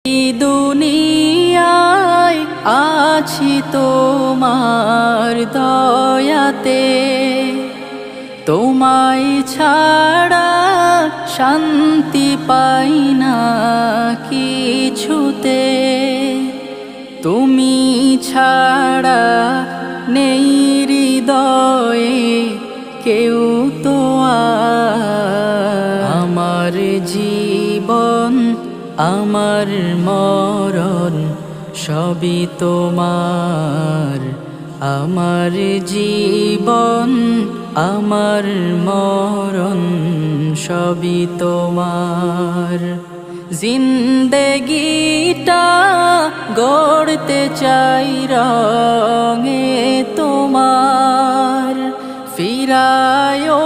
এই দুনিয়ায় আছি তোমার দয়াতে, তোমায় ছাড়া শান্তি পাই না কিছুতে। তুমি ছাড়া নেই হৃদয়ে কেউ তো আমার জীবন আমার মরণ সবই তোমার। আমার জীবন আমার মরণ সবই তোমার। জিন্দেগিটা গড়তে চাই রঙে তোমার, ফিরায়ো